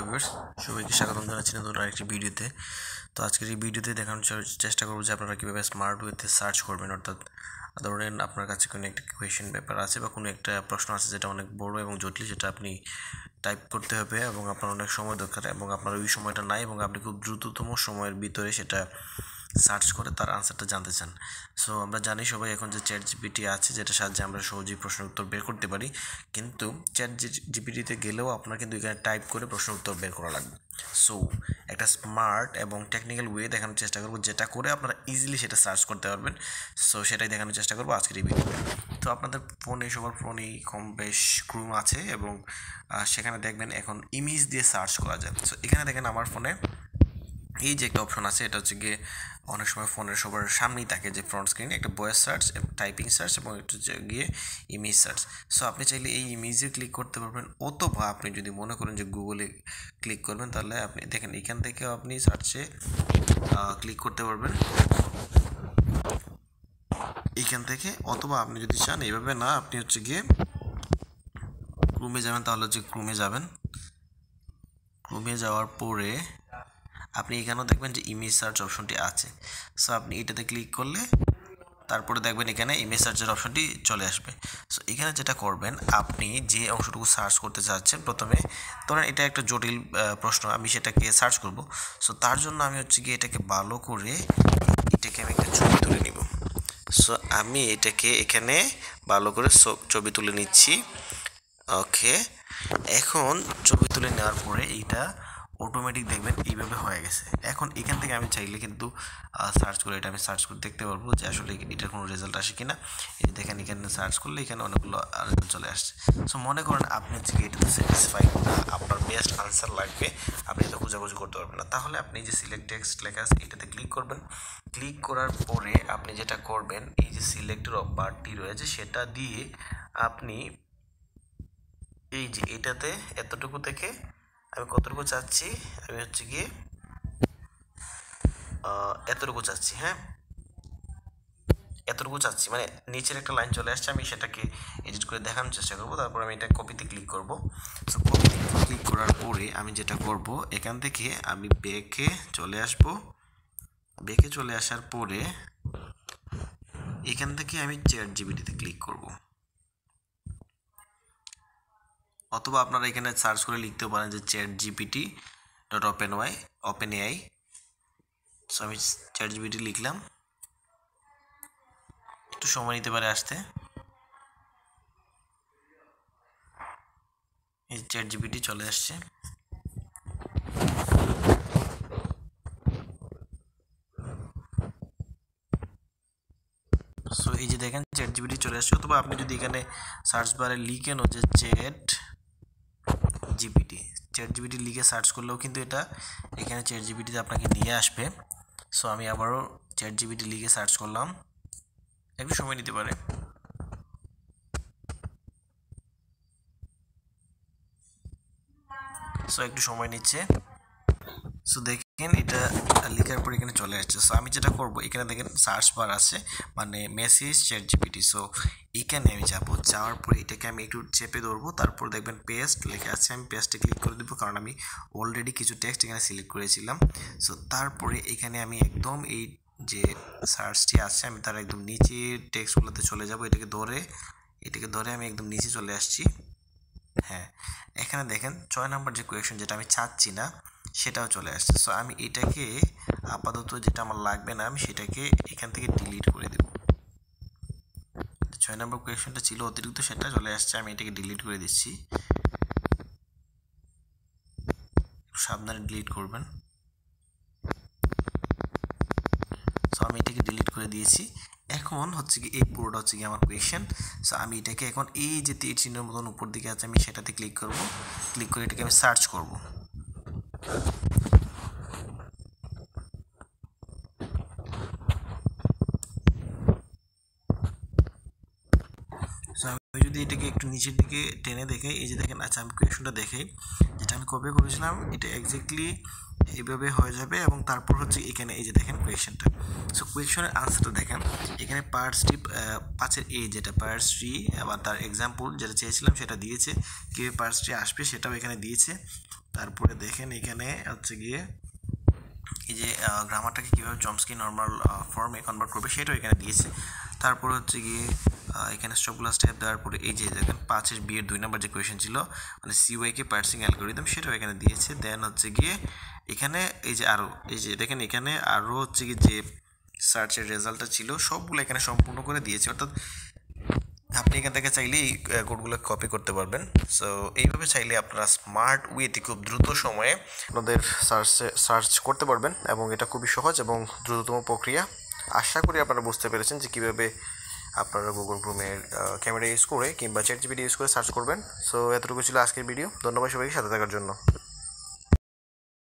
Hello viewers, সবাইকে স্বাগতম জানাচ্ছি নতুন আরেকটি ভিডিওতে। তো আজকের এই ভিডিওতে দেখানোর চেষ্টা করবো যে আপনারা কীভাবে স্মার্ট ওয়েতে সার্চ করবেন। অর্থাৎ ধরেন আপনার কাছে কোনো একটা কোয়েশ্চেন পেপার আছে বা কোনো একটা প্রশ্ন আছে যেটা অনেক বড় এবং জটিল, যেটা আপনি টাইপ করতে হবে এবং আপনার অনেক সময় দরকার এবং আপনার ওই সময়টা নাই এবং আপনি খুব দ্রুততম সময়ের ভিতরে সেটা সার্চ করে তার আনসারটা জানতে চান। সো আমরা জানি সবাই এখন যে চ্যাট জিপিটি আছে, যেটা সাহায্যে আমরা সহজেই প্রশ্নের উত্তর বের করতে পারি, কিন্তু চ্যাট জিপিটিতে গেলেও আপনার কিন্তু এখানে টাইপ করে প্রশ্নের উত্তর বের করা লাগবে। সো একটা স্মার্ট এবং টেকনিক্যাল ওয়ে দেখানোর চেষ্টা করবো, যেটা করে আপনারা ইজিলি সেটা সার্চ করতে পারবেন। সো সেটাই দেখানোর চেষ্টা করবো আজকের এই ভিডিওতে। তো আপনাদের ফোনে, সবার ফোনেই কম বেশ ক্রোম আছে এবং সেখানে দেখবেন এখন ইমেজ দিয়ে সার্চ করা যায়। সো এখানে দেখেন আমার ফোনে এই যে একটা অপশন আছে, এটা হচ্ছে গিয়ে অনেক সময় ফোনের সবার সামনেই থাকে যে ফ্রন্ট স্ক্রিনে একটা ভয়েস সার্চ, টাইপিং সার্চ এবং একটু গিয়ে ইমেজ সার্চ। সো আপনি চাইলে এই ইমেজে ক্লিক করতে পারবেন, অথবা আপনি যদি মনে করেন যে গুগলে ক্লিক করবেন, তাহলে আপনি দেখেন এখান থেকেও আপনি সার্চে ক্লিক করতে পারবেন এইখান থেকে। অথবা আপনি যদি চান এইভাবে না, আপনি হচ্ছে গিয়ে ক্রোমে যাবেন, তাহলে হচ্ছে ক্রোমে যাবেন। ক্রোমে যাওয়ার পরে আপনি এখানেও দেখবেন যে ইমেজ সার্চ অপশনটি আছে। সো আপনি এটাতে ক্লিক করলে তারপরে দেখবেন এখানে ইমেজ সার্চের অপশনটি চলে আসবে। সো এখানে যেটা করবেন, আপনি যে অংশটুকু সার্চ করতে চাচ্ছেন, প্রথমে ধরেন এটা একটা জটিল প্রশ্ন, আমি সেটাকে সার্চ করব। সো তার জন্য আমি হচ্ছে গিয়ে এটাকে ভালো করে এটাকে আমি একটা ছবি তুলে নিব। সো আমি এটাকে এখানে ভালো করে ছবি তুলে নিচ্ছি। ওকে, এখন ছবি তুলে নেওয়ার পরে এইটা অটোমেটিক দেখবেন এইভাবে হয়ে গেছে। এখন এখান থেকে আমি চাইলে কিন্তু সার্চ করে এটা আমি সার্চ করে দেখতে পারবো যে আসলে এটার কোনো রেজাল্ট আসে কিনা। এই যে দেখেন এখানে সার্চ করলে এখানে অনেকগুলো রেজাল্ট চলে আসছে। সো মনে করেন আপনি হচ্ছে এটাতে স্যাটিসফাইড না, আপনার বেস্ট আনসার লাগবে, আপনি এটা খোঁজাখুঁজি করতে পারবেন না, তাহলে আপনি যে সিলেক্ট টেক্সট লেখা আছে এটাতে ক্লিক করবেন। ক্লিক করার পরে আপনি যেটা করবেন, এই যে সিলেক্টের বারটি রয়েছে সেটা দিয়ে আপনি এই যে এটাতে এতটুকু থেকে আমি কতটুকু চাচ্ছি, আমি হচ্ছে গিয়ে এতটুকু চাচ্ছি। হ্যাঁ, এতটুকু চাচ্ছি, মানে নিচের একটা লাইন চলে আসছে, আমি সেটাকে এডিট করে দেখানোর চেষ্টা করবো। তারপর আমি এটা কপিতে ক্লিক করব। সো কপিতে ক্লিক করার পরে আমি যেটা করব, এখান থেকে আমি ব্যাকে চলে আসব। ব্যাকে চলে আসার পরে এখান থেকে আমি চ্যাট জিপিটিতে ক্লিক করব, অথবা আপনারা এখানে সার্চ করে লিখতে পারেন যে chat GPT dot open AI. So আমি চ্যাট জিপিটি লিখলাম, একটু সময় নিতে পারে আসতে। এই চ্যাট জিপিটি চলে আসছে। সো এই যে দেখেন চ্যাট জিপিটি চলে আসছে। অথবা আপনি যদি এখানে সার্চ বারে লিখেন যে চ্যাট জিপিটি লিখে সার্চ করলেও কিন্তু এটা এখানে চ্যাট জিপিটিতে আপনাকে নিয়ে আসবে। সো আমি আবারও চ্যাট জিপিটি লিখে সার্চ করলাম, একটু সময় নিতে পারে। সো একটু সময় নিচ্ছে। সো দেখেন এটা লেখার পর এখানে চলে আসছে। সো আমি যেটা করব, এখানে দেখেন সার্চ বার আছে, মানে মেসেজ চ্যাট জিপিটি। সো এখানে আমি যাওয়ার পরে এটাকে আমি একটু চেপে ধরবো, তারপর দেখবেন পেস্ট লেখা আছে, আমি পেস্টে ক্লিক করে দেবো, কারণ আমি অলরেডি কিছু টেক্সট এখানে সিলেক্ট করেছিলাম। সো তারপরে এখানে আমি একদম এই যে সার্চটি আছে, আমি তার একদম নিচে টেক্সটগুলোতে চলে যাব। এটাকে ধরে আমি একদম নিচে চলে আসছি। হ্যাঁ, এখানে দেখেন 6 নম্বর যে কোয়েশ্চেন, যেটা আমি চাচ্ছি না, সেটাও চলে আসছে। সো আমি এটাকে আপাতত, যেটা আমার লাগবে না, আমি সেটাকে এখান থেকে ডিলিট করে দেব। 6 নম্বর কোয়েশ্চেনটা ছিল অতিরিক্ত, সেটা চলে আসছে, আমি এটাকে ডিলিট করে দিচ্ছি। সাবধানে ডিলিট করবেন। সো আমি এটাকে ডিলিট করে দিয়েছি। এখন হচ্ছে কি এই পুরোটা হচ্ছে কি আমার কোয়েশ্চেন। সো আমি এটাকে এখন এই যে তীর চিহ্নের মতন উপর দিকে আছে, আমি সেটাতে ক্লিক করব। ক্লিক করে এটাকে আমি সার্চ করব। সো আমি যদি এটাকে একটু নিচের দিকে টেনে দেখাই, এই যে দেখেন, আচ্ছা আমি কোয়েশ্চনটা দেখাই, যেটা আমি কপি করেছিলাম, এটা এক্স্যাক্টলি এইভাবে হয়ে যাবে। এবং তারপর হচ্ছে এখানে এই যে দেখেন কোয়েশ্চেনটা। সো কোয়েশ্চনের আনসারটা দেখেন, এখানে পার্টসটি 5-এর এ, যেটা পার্টসটি আবার তার এক্সাম্পল যেটা চেয়েছিলাম সেটা দিয়েছে, কীভাবে পার্টসটি আসবে সেটাও এখানে দিয়েছে। তারপরে দেখেন এখানে হচ্ছে গিয়ে এই যে গ্রামারটাকে কীভাবে চমস্কি নর্মাল ফর্মে কনভার্ট করবে সেটাও এখানে দিয়েছে। তারপর হচ্ছে গিয়ে এখানে সবগুলো স্টেপ দেওয়ার পরে এই যে দেখেন 5-এর বিয়ের 2 নম্বর যে কোয়েশ্চেন ছিল মানে সিওয়াইকে পার্সিং অ্যালগোরিদম সেটাও এখানে দিয়েছে। দেন হচ্ছে গিয়ে এখানে এই যে আরও এই যে দেখেন এখানে আরও হচ্ছে গিয়ে যে সার্চের রেজাল্টটা ছিল সবগুলো এখানে সম্পূর্ণ করে দিয়েছে, অর্থাৎ আপনি এখান থেকে চাইলে এই কোডগুলো কপি করতে পারবেন। সো এইভাবে চাইলে আপনারা স্মার্ট ওয়েতে খুব দ্রুত সময়ে আপনাদের সার্চ করতে পারবেন এবং এটা খুবই সহজ এবং দ্রুততম প্রক্রিয়া। আশা করি আপনারা বুঝতে পেরেছেন যে কীভাবে আপনারা গুগল ক্রোমের ক্যামেরা ইউজ করে কিংবা চ্যাট জিপিটি ইউজ করে সার্চ করবেন। সো এতটুকু ছিল আজকের ভিডিও। ধন্যবাদ সবাইকে সাথে থাকার জন্য।